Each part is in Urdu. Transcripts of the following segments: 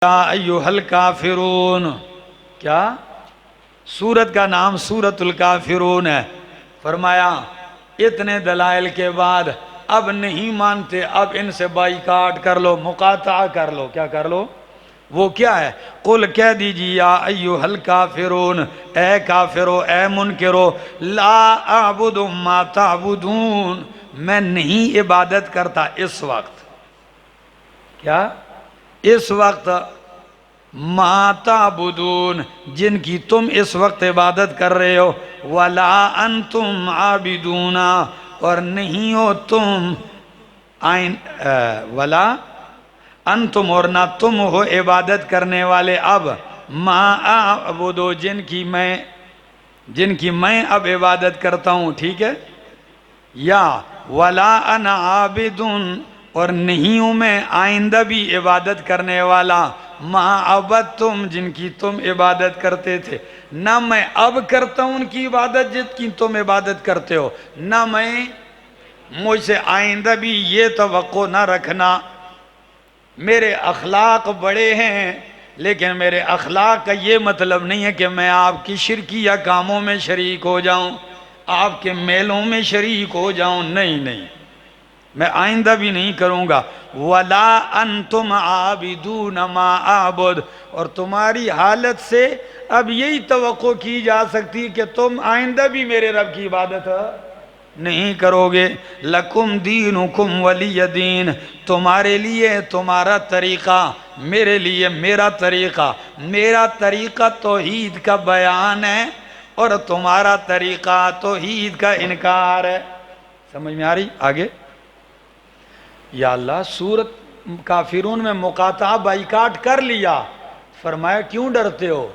یا ایھا الکافرون، کیا سورت کا نام سورۃ الکافرون ہے۔ فرمایا اتنے دلائل کے بعد اب نہیں مانتے، اب ان سے بائیکاٹ کر لو، مقاطعہ کر لو۔ کیا کر لو؟ وہ کیا ہے؟ قل کہہ دیجیے یا ایھا الکافرون، اے کافرو، اے منکرو، لا اعبد ما تعبدون، میں نہیں عبادت کرتا اس وقت۔ کیا؟ اس وقت ما تعبدون، جن کی تم اس وقت عبادت کر رہے ہو، ولا انتم عابدون، اور نہیں ہو تم ولا انتم، اور نہ تم ہو عبادت کرنے والے، اب ما اعبدو، جن کی میں اب عبادت کرتا ہوں، ٹھیک ہے؟ یا ولا انا عابدون، اور نہیں ہوں میں آئندہ بھی عبادت کرنے والا، ما عبدتم، جن کی تم عبادت کرتے تھے، نہ میں اب کرتا ہوں ان کی عبادت جن کی تم عبادت کرتے ہو، نہ میں مجھ سے آئندہ بھی یہ توقع نہ رکھنا۔ میرے اخلاق بڑے ہیں، لیکن میرے اخلاق کا یہ مطلب نہیں ہے کہ میں آپ کی شرکیہ کاموں میں شریک ہو جاؤں، آپ کے میلوں میں شریک ہو جاؤں، نہیں، میں آئندہ بھی نہیں کروں گا۔ وَلَا أَنْتُمْ عَابِدُونَ مَا أَعْبُدُ، اور تمہاری حالت سے اب یہی توقع کی جا سکتی ہے کہ تم آئندہ بھی میرے رب کی عبادت نہیں کرو گے۔ لَكُمْ دِينُكُمْ وَلِيَ دِينِ، تمہارے لیے تمہارا طریقہ، میرے لیے میرا طریقہ۔ میرا طریقہ توحید کا بیان ہے، اور تمہارا طریقہ توحید کا انکار ہے۔ سمجھ میں آ رہی؟ آگے یا اللہ، سورت کافرون میں مقاطعہ بائیکاٹ کر لیا، فرمایا کیوں ڈرتے ہو؟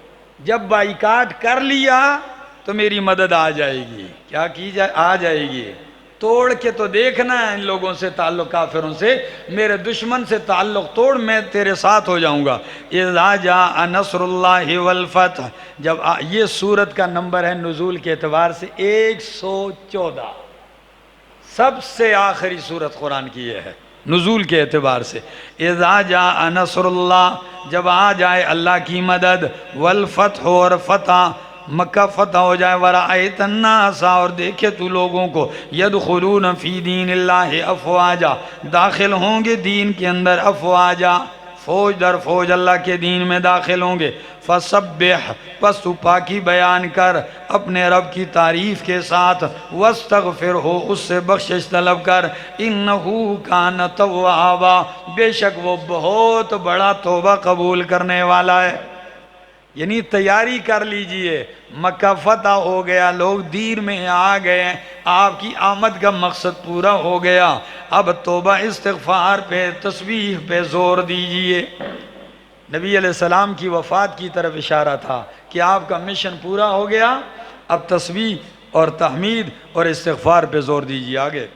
جب بائیکاٹ کر لیا تو میری مدد آ جائے گی۔ کیا کی جائے؟ آ جائے گی۔ توڑ کے تو دیکھنا ہے ان لوگوں سے تعلق، کافروں سے، میرے دشمن سے تعلق توڑ، میں تیرے ساتھ ہو جاؤں گا۔ اذا جاء نصر اللہ والفتح، جب یہ سورت کا نمبر ہے نزول کے اعتبار سے 114، سب سے آخری سورت قرآن کی یہ ہے نزول کے اعتبار سے۔ اذا جاء نصر اللہ، جب آ جائے اللہ کی مدد، والفتح، اور فتح، مکہ فتح ہو جائے، ورأیت الناس، اور دیکھے تو لوگوں کو، یدخلون فی دین اللہ افواجا، داخل ہوں گے دین کے اندر افواجا، فوج در فوج اللہ کے دین میں داخل ہوں گے۔ فسبح، پس تو پاکی بیان کر اپنے رب کی تعریف کے ساتھ، واستغفرہ، اس سے بخشش طلب کر، انہو کان توابا، بے شک وہ بہت بڑا توبہ قبول کرنے والا ہے۔ یعنی تیاری کر لیجئے، مکہ فتح ہو گیا، لوگ دین میں آ گئے ہیں، آپ کی آمد کا مقصد پورا ہو گیا، اب توبہ استغفار پہ، تسبیح پہ زور دیجئے۔ نبی علیہ السلام کی وفات کی طرف اشارہ تھا کہ آپ کا مشن پورا ہو گیا، اب تسبیح اور تحمید اور استغفار پہ زور دیجئے۔ آگے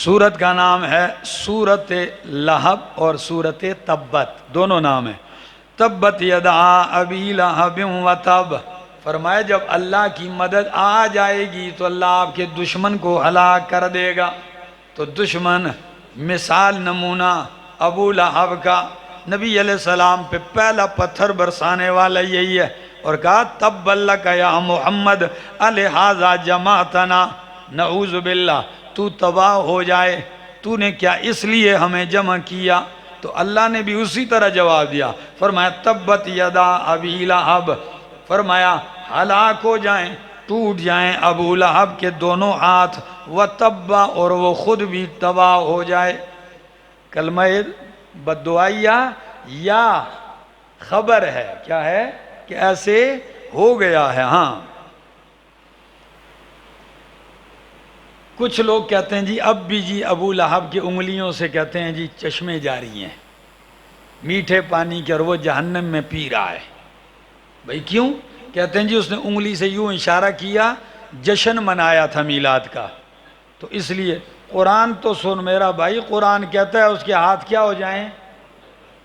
سورت کا نام ہے سورت لہب اور سورت تبت، دونوں نام ہیں۔ تبت یدا ابی لہب و تب، فرمایا جب اللہ کی مدد آ جائے گی تو اللہ آپ کے دشمن کو ہلاک کر دے گا۔ تو دشمن، مثال نمونہ ابو لہب کا، نبی علیہ السلام پہ پہلا پتھر برسانے والا یہی ہے، اور کہا تبا لک یا محمد الہذا جمعتنا، نعوذ باللہ، تو تباہ ہو جائے، تو نے کیا اس لیے ہمیں جمع کیا؟ تو اللہ نے بھی اسی طرح جواب دیا، فرمایا تبت یدا ابی لہب، فرمایا ہلاک ہو جائیں، ٹوٹ جائیں ابو لہب کے دونوں ہاتھ، وتبا، اور وہ خود بھی تباہ ہو جائے۔ کلمہ بددعائیہ یا خبر ہے، کیا ہے کہ ایسے ہو گیا ہے۔ ہاں کچھ لوگ کہتے ہیں جی اب بھی جی ابو لہب کی انگلیوں سے کہتے ہیں جی چشمے جاری ہیں میٹھے پانی کے، اور وہ جہنم میں پی رہا ہے۔ بھئی کیوں؟ کہتے ہیں جی اس نے انگلی سے یوں اشارہ کیا، جشن منایا تھا میلاد کا، تو اس لیے۔ قرآن تو سن میرا بھائی، قرآن کہتا ہے اس کے ہاتھ کیا ہو جائیں؟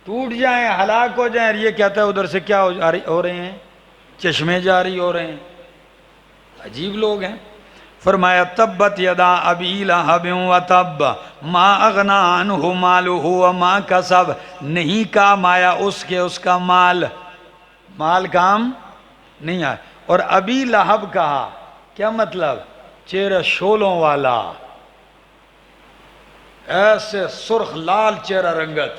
ٹوٹ جائیں، ہلاک ہو جائیں، اور یہ کہتا ہے ادھر سے کیا ہو رہے ہیں؟ چشمے جاری ہو رہے ہیں۔ عجیب لوگ ہیں۔ فرمایا تبت یدا ابی لہب و تب ما اغنا عنہ مالہ وما کسب، نہیں کام آیا اس کے اس کا مال، مال کام نہیں آیا۔ اور ابی لہب کہا، کیا مطلب؟ چہرہ شولوں والا، ایسے سرخ لال چہرہ رنگت،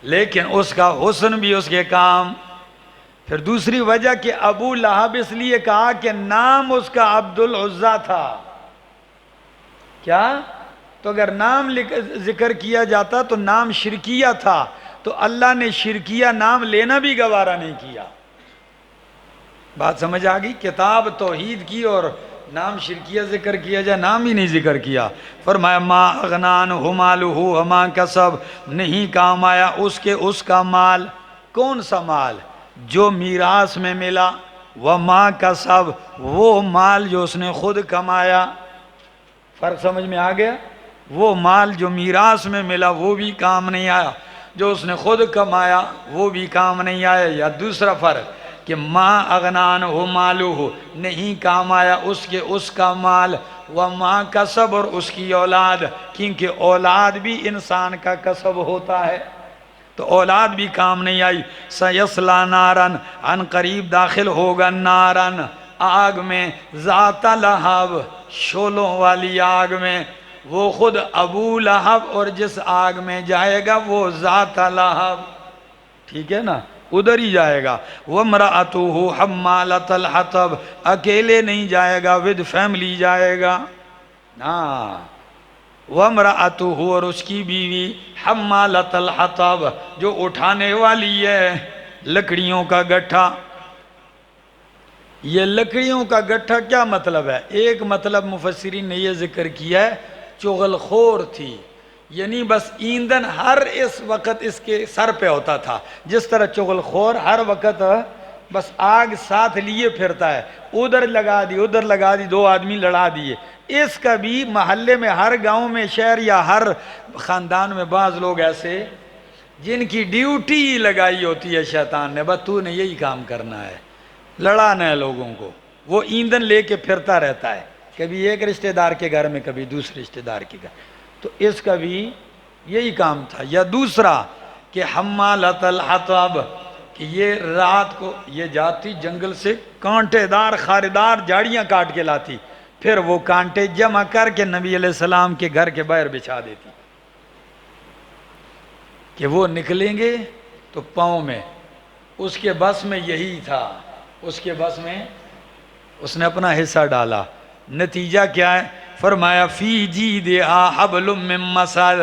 لیکن اس کا حسن بھی اس کے کام۔ پھر دوسری وجہ کہ ابو لہب اس لیے کہا کہ نام اس کا عبد العزیٰ تھا۔ کیا؟ تو اگر نام ذکر کیا جاتا تو نام شرکیہ تھا، تو اللہ نے شرکیہ نام لینا بھی گوارا نہیں کیا۔ بات سمجھ آ گئی؟ کتاب توحید کی اور نام شرکیہ ذکر کیا جائے، نام ہی نہیں ذکر کیا۔ فرمایا ما اغنا عنہ مالہ وما کسب، نہیں کام آیا اس کے اس کا مال۔ کون سا مال؟ جو میراث میں ملا، وما کسب، وہ مال جو اس نے خود کمایا۔ فرق سمجھ میں آ گیا؟ وہ مال جو میراث میں ملا وہ بھی کام نہیں آیا، جو اس نے خود کمایا وہ بھی کام نہیں آیا۔ یا دوسرا فرق کہ ما اغنا عنہ مالہ، نہیں کام آیا اس کے اس کا مال، وما کسب، اور اس کی اولاد، کیونکہ اولاد بھی انسان کا کسب ہوتا ہے، تو اولاد بھی کام نہیں آئی۔ سیصلی نارن، عن قریب داخل ہوگا، نارن، آگ میں، ذات لہب، شولوں والی آگ میں۔ وہ خود ابو لہب، اور جس آگ میں جائے گا وہ ذات لہب، ٹھیک ہے نا، ادھر ہی جائے گا۔ وامرأتہ حمالۃ الحطب، اکیلے نہیں جائے گا، ود فیملی جائے گا۔ ہاں، وامرأتہ، اور اس کی بیوی، حمالۃ الحطب، جو اٹھانے والی ہے لکڑیوں کا گٹھا۔ یہ لکڑیوں کا گٹھا کیا مطلب ہے؟ ایک مطلب مفسرین نے یہ ذکر کیا ہے، چغل خور تھی، یعنی بس ایندھن ہر اس وقت اس کے سر پہ ہوتا تھا، جس طرح چغل خور ہر وقت بس آگ ساتھ لیے پھرتا ہے، ادھر لگا دی ادھر لگا دی، دو آدمی لڑا دیے۔ اس کا بھی محلے میں، ہر گاؤں میں، شہر یا ہر خاندان میں بعض لوگ ایسے جن کی ڈیوٹی لگائی ہوتی ہے شیطان نے، بس تو نے یہی کام کرنا ہے، لڑانا ہے لوگوں کو، وہ ایندھن لے کے پھرتا رہتا ہے، کبھی ایک رشتہ دار کے گھر میں کبھی دوسرے رشتہ دار کے گھر، تو اس کا بھی یہی کام تھا۔ یا دوسرا کہ حمالۃ الحطب، کہ یہ رات کو یہ جاتی جنگل سے کانٹے دار خاردار جھاڑیاں کاٹ کے لاتی، پھر وہ کانٹے جمع کر کے نبی علیہ السلام کے گھر کے باہر بچھا دیتی، کہ وہ نکلیں گے تو پاؤں میں، اس کے بس میں یہی تھا، اس کے بس میں اس نے اپنا حصہ ڈالا۔ نتیجہ کیا ہے؟ فرمایا فی جیدہا حبل من مسد،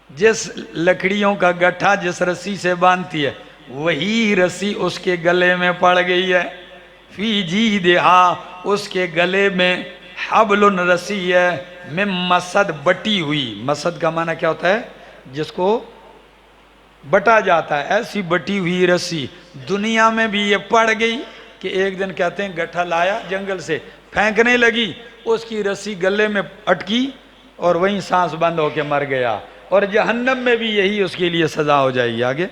جس لکڑیوں کا گٹھا جس رسی سے باندھتی ہے وہی رسی اس کے گلے میں پڑ گئی ہے۔ فی جیدہا، اس کے گلے میں، حبل، رسی ہے، من مسد، بٹی ہوئی۔ مسد کا معنی کیا ہوتا ہے؟ جس کو بٹا جاتا ہے، ایسی بٹی ہوئی رسی۔ دنیا میں بھی یہ پڑ گئی کہ ایک دن کہتے ہیں گٹھا لایا جنگل سے، پھینکنے لگی، اس کی رسی گلے میں اٹکی اور وہیں سانس بند ہو کے مر گیا، اور جہنم میں بھی یہی اس کے لیے سزا ہو جائے گی۔ آگے